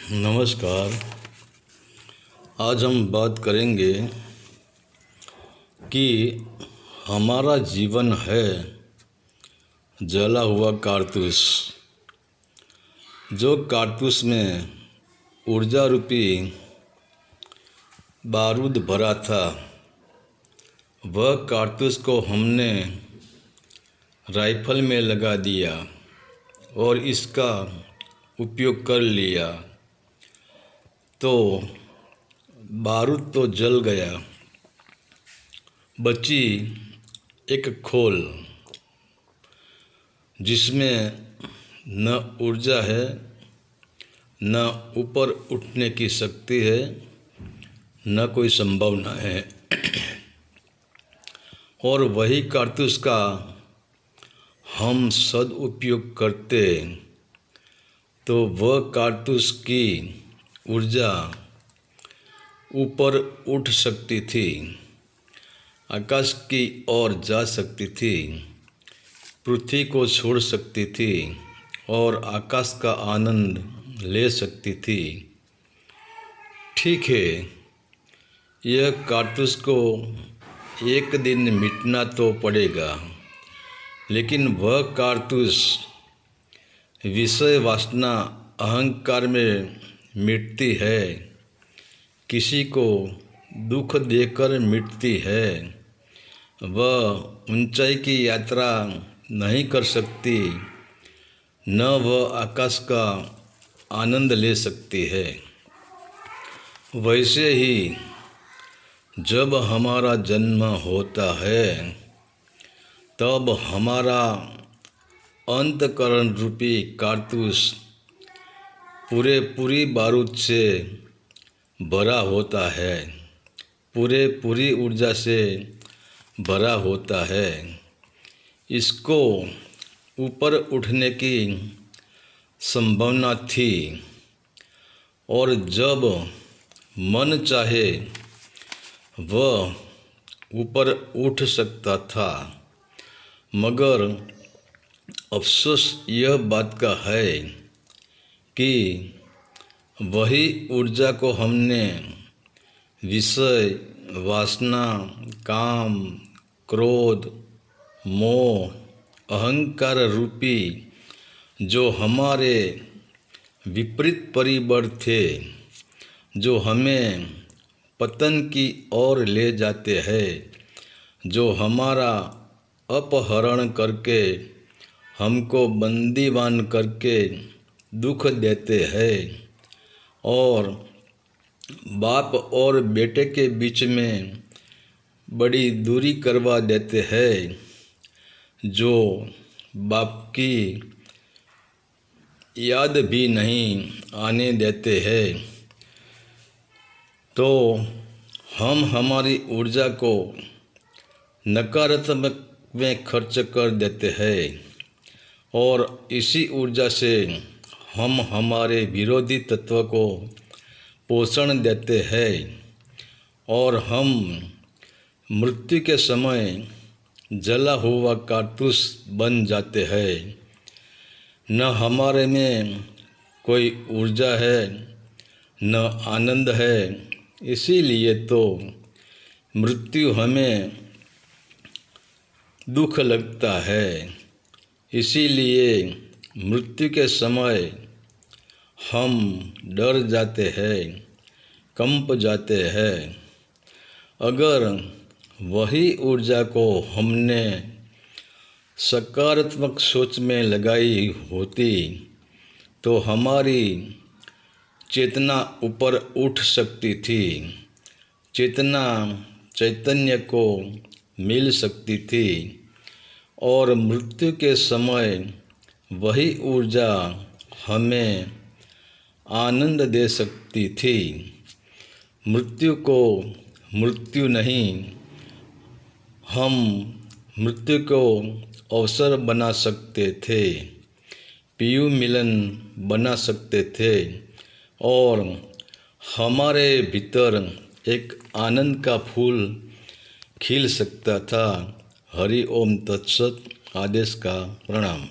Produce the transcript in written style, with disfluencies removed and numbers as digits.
नमस्कार। आज हम बात करेंगे कि हमारा जीवन है जला हुआ कारतूस। जो कारतूस में ऊर्जा रूपी बारूद भरा था, वह कारतूस को हमने राइफल में लगा दिया और इसका उपयोग कर लिया, तो बारूद तो जल गया, बची एक खोल जिसमें न ऊर्जा है, न ऊपर उठने की शक्ति है, न कोई संभावना है। और वही कारतूस का हम सदुपयोग करते तो वह कारतूस की ऊर्जा ऊपर उठ सकती थी, आकाश की ओर जा सकती थी, पृथ्वी को छोड़ सकती थी और आकाश का आनंद ले सकती थी। ठीक है, यह कारतूस को एक दिन मिटना तो पड़ेगा, लेकिन वह कारतूस विषय वासना अहंकार में मिटती है, किसी को दुख देकर मिटती है। वह ऊंचाई की यात्रा नहीं कर सकती, न वह आकाश का आनंद ले सकती है। वैसे ही जब हमारा जन्म होता है, तब हमारा अंतःकरण रूपी कारतूस पूरी बारूद से भरा होता है, पूरी ऊर्जा से भरा होता है। इसको ऊपर उठने की संभावना थी और जब मन चाहे वह ऊपर उठ सकता था, मगर अफसोस यह बात का है कि वही ऊर्जा को हमने विषय वासना, काम, क्रोध, मोह, अहंकार रूपी जो हमारे विपरीत परिबल थे, जो हमें पतन की ओर ले जाते हैं, जो हमारा अपहरण करके हमको बंदीवान करके दुख देते हैं और बाप और बेटे के बीच में बड़ी दूरी करवा देते हैं, जो बाप की याद भी नहीं आने देते हैं, तो हम हमारी ऊर्जा को नकारात्मक में खर्च कर देते हैं और इसी ऊर्जा से हम हमारे विरोधी तत्व को पोषण देते हैं और हम मृत्यु के समय जला हुआ कारतूस बन जाते हैं। न हमारे में कोई ऊर्जा है, न आनंद है, इसीलिए तो मृत्यु हमें दुख लगता है। इसीलिए मृत्यु के समय हम डर जाते हैं, कंप जाते हैं। अगर वही ऊर्जा को हमने सकारात्मक सोच में लगाई होती, तो हमारी चेतना ऊपर उठ सकती थी, चेतना चैतन्य को मिल सकती थी और मृत्यु के समय वही ऊर्जा हमें आनंद दे सकती थी। मृत्यु को मृत्यु नहीं, हम मृत्यु को अवसर बना सकते थे, पीयू मिलन बना सकते थे और हमारे भीतर एक आनंद का फूल खिल सकता था। हरि ओम तत्सत। आदेश का प्रणाम।